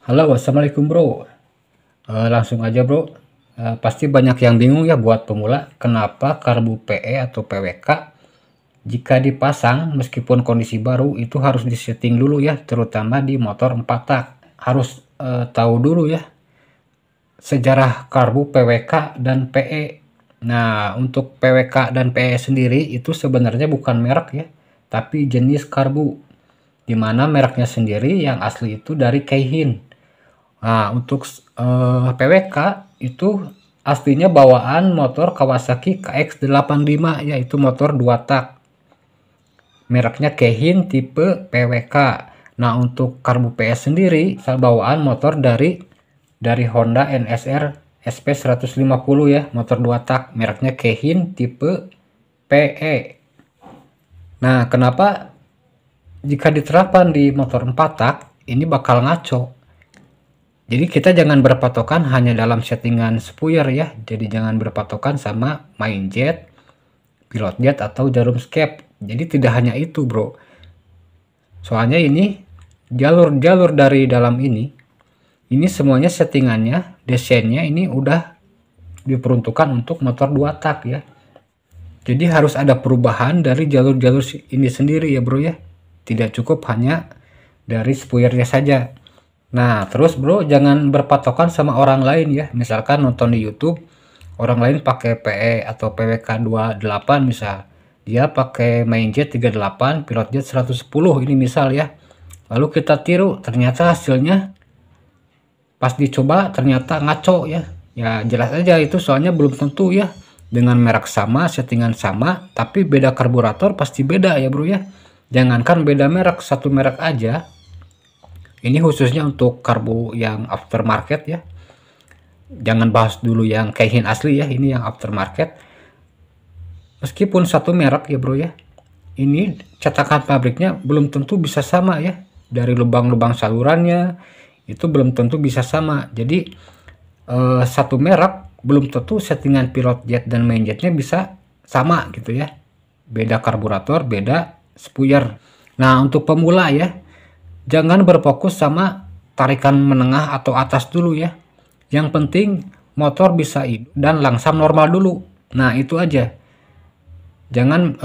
Halo, assalamualaikum bro. Langsung aja bro. Pasti banyak yang bingung ya buat pemula, kenapa karbu PE atau PWK jika dipasang meskipun kondisi baru itu harus disetting dulu ya, terutama di motor 4 tak. Harus tahu dulu ya sejarah karbu PWK dan PE. Nah, untuk PWK dan PE sendiri itu sebenarnya bukan merek ya, tapi jenis karbu. Dimana mereknya sendiri yang asli itu dari Keihin. Nah, untuk PWK itu aslinya bawaan motor Kawasaki KX85 yaitu motor 2 tak. Mereknya Keihin tipe PWK. Nah, untuk karbu PS sendiri bawaan motor dari Honda NSR SP150 ya, motor 2 tak. Mereknya Keihin tipe PE. Nah, kenapa jika diterapkan di motor 4 tak ini bakal ngaco? Jadi kita jangan berpatokan hanya dalam settingan spuyer ya. Jadi jangan berpatokan sama main jet, pilot jet atau jarum skep. Jadi tidak hanya itu bro. Soalnya ini jalur-jalur dari dalam ini semuanya settingannya, desainnya ini udah diperuntukkan untuk motor 2 tak ya. Jadi harus ada perubahan dari jalur-jalur ini sendiri ya bro ya. Tidak cukup hanya dari spuyernya saja. Nah, terus bro, jangan berpatokan sama orang lain ya. Misalkan nonton di YouTube, orang lain pakai PE atau PWK 28 misal. Dia pakai main jet 38, pilot jet 110 ini misal ya. Lalu kita tiru, ternyata hasilnya pas dicoba ternyata ngaco ya. Ya jelas aja itu soalnya belum tentu ya. Dengan merek sama, settingan sama, tapi beda karburator pasti beda ya bro ya. Jangankan beda merek, satu merek aja. Ini khususnya untuk karbu yang aftermarket ya. Jangan bahas dulu yang Keihin asli ya, ini yang aftermarket. Meskipun satu merek ya bro ya, ini cetakan pabriknya belum tentu bisa sama ya. Dari lubang-lubang salurannya itu belum tentu bisa sama. Jadi satu merek belum tentu settingan pilot jet dan main jetnya bisa sama gitu ya. Beda karburator, beda spuyer. Nah, untuk pemula ya, jangan berfokus sama tarikan menengah atau atas dulu ya. Yang penting motor bisa hidup dan langsam normal dulu. Nah, itu aja. Jangan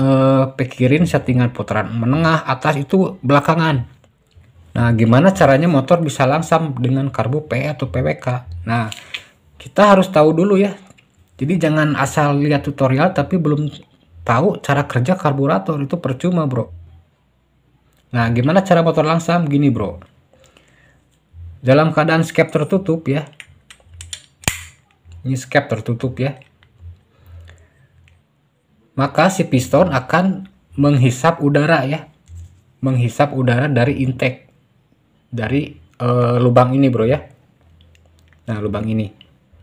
pikirin settingan putaran menengah, atas itu belakangan. Nah, gimana caranya motor bisa langsam dengan karbu PE atau PWK? Nah, kita harus tahu dulu ya. Jadi jangan asal lihat tutorial tapi belum tahu cara kerja karburator, itu percuma bro. Nah, gimana cara motor langsam? Gini bro. Dalam keadaan skep tertutup ya. Ini skep tertutup ya. Maka si piston akan menghisap udara ya. Menghisap udara dari intake. Dari lubang ini bro ya. Nah, lubang ini.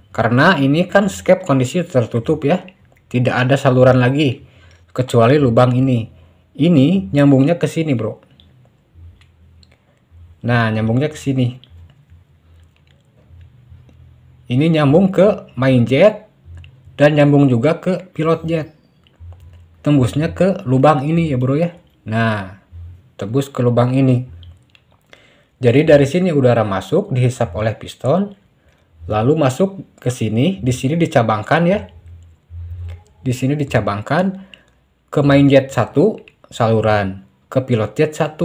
Karena ini kan skep kondisi tertutup ya. Tidak ada saluran lagi. Kecuali lubang ini. Ini nyambungnya ke sini bro. Nah, nyambungnya ke sini. Ini nyambung ke main jet dan nyambung juga ke pilot jet. Tembusnya ke lubang ini ya bro ya. Nah, tembus ke lubang ini. Jadi dari sini udara masuk dihisap oleh piston, lalu masuk ke sini, di sini dicabangkan ya. Di sini dicabangkan ke main jet 1 saluran, ke pilot jet 1.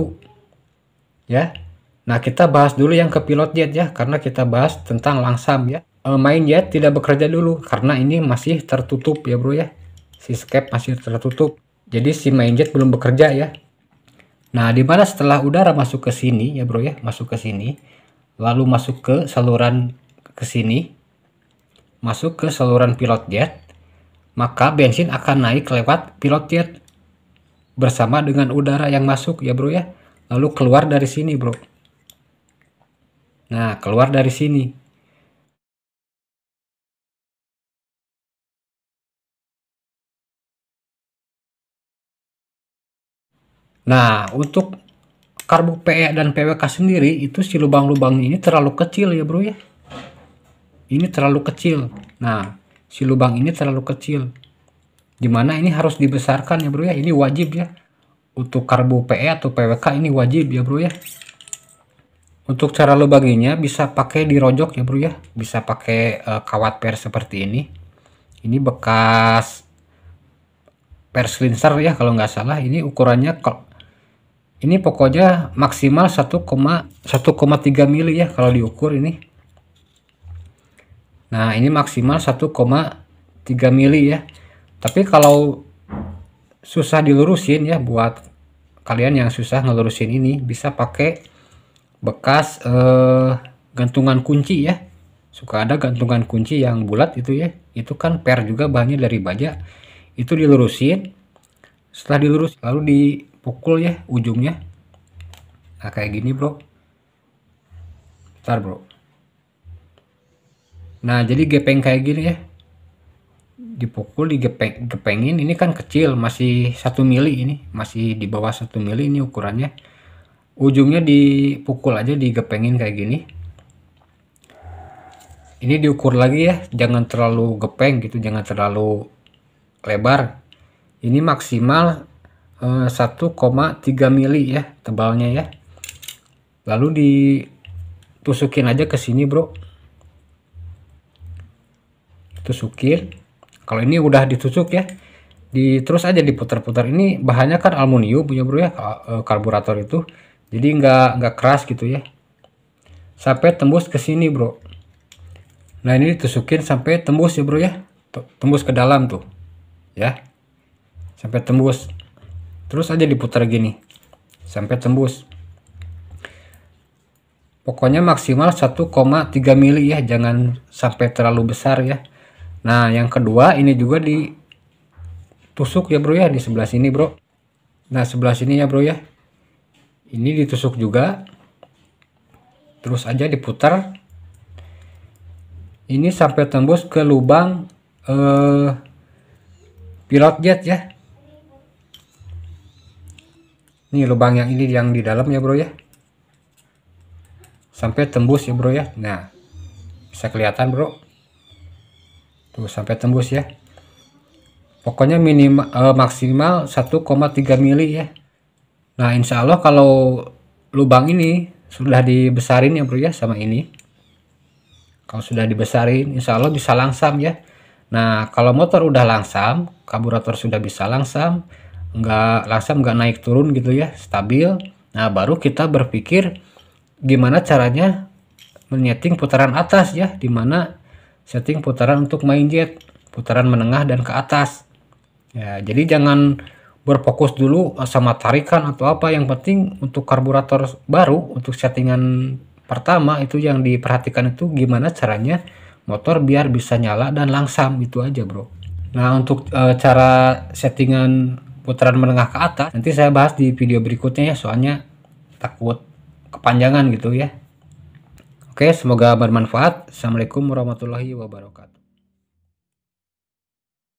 Ya. Nah, kita bahas dulu yang ke pilot jet ya, karena kita bahas tentang langsam ya. Main jet tidak bekerja dulu karena ini masih tertutup ya bro ya. Si skep masih tertutup. Jadi si main jet belum bekerja ya. Nah, dimana setelah udara masuk ke sini ya bro ya, masuk ke sini, lalu masuk ke saluran ke sini, masuk ke saluran pilot jet, maka bensin akan naik lewat pilot jet bersama dengan udara yang masuk ya bro ya. Lalu keluar dari sini bro. Nah, keluar dari sini. Nah, untuk karbu PE dan PWK sendiri itu si lubang-lubang ini terlalu kecil ya bro ya. Ini terlalu kecil. Nah, si lubang ini terlalu kecil. Dimana ini harus dibesarkan ya bro ya. Ini wajib ya. Untuk karbu PE atau PWK ini wajib ya bro ya. Untuk cara lubanginya bisa pakai dirojok ya bro ya, bisa pakai kawat per seperti ini. Ini bekas perslinser ya kalau nggak salah. Ini ukurannya ini pokoknya maksimal 1,3 mili ya kalau diukur ini. Nah ini maksimal 1,3 mili ya. Tapi kalau susah dilurusin ya, buat kalian yang susah ngelurusin ini, bisa pakai bekas gantungan kunci ya. Suka ada gantungan kunci yang bulat itu ya, itu kan per juga, bahannya dari baja. Itu dilurusin, setelah dilurus lalu dipukul ya ujungnya. Nah kayak gini bro, ntar bro. Nah jadi gepeng kayak gini ya, dipukul, digepengin. Ini kan kecil, masih 1 mili, ini masih di bawah 1 mili ini ukurannya. Ujungnya dipukul aja, digepengin kayak gini. Ini diukur lagi ya, jangan terlalu gepeng gitu, jangan terlalu lebar. Ini maksimal 1,3 mili ya tebalnya ya. Lalu ditusukin aja ke sini bro, tusukin. Kalau ini udah ditusuk ya, terus aja diputar-putar. Ini bahannya kan aluminium punya bro ya, karburator itu, jadi nggak keras gitu ya, sampai tembus ke sini bro. Nah ini ditusukin sampai tembus ya bro ya, tembus ke dalam tuh ya, sampai tembus. Terus aja diputar gini sampai tembus. Pokoknya maksimal 1,3 mili ya, jangan sampai terlalu besar ya. Nah yang kedua ini juga ditusuk ya bro ya, di sebelah sini bro. Nah sebelah sini ya bro ya, ini ditusuk juga. Terus aja diputar ini sampai tembus ke lubang pilot jet ya. Nih lubang yang ini yang di dalam ya bro ya, sampai tembus ya bro ya. Nah bisa kelihatan bro tuh, sampai tembus ya. Pokoknya minimal maksimal 1,3 mili ya. Nah insya Allah kalau lubang ini sudah dibesarin ya bro ya sama ini, kalau sudah dibesarin insya Allah bisa langsam ya. Nah kalau motor udah langsam, karburator sudah bisa langsam, nggak naik turun gitu ya, stabil. Nah baru kita berpikir gimana caranya menyeting putaran atas ya, dimana setting putaran untuk main jet, putaran menengah dan ke atas ya. Jadi jangan berfokus dulu sama tarikan atau apa, yang penting untuk karburator baru, untuk settingan pertama itu yang diperhatikan itu gimana caranya motor biar bisa nyala dan langsam, itu aja bro. Nah untuk cara settingan putaran menengah ke atas nanti saya bahas di video berikutnya ya, soalnya takut kepanjangan gitu ya. Oke, semoga bermanfaat. Assalamualaikum warahmatullahi wabarakatuh.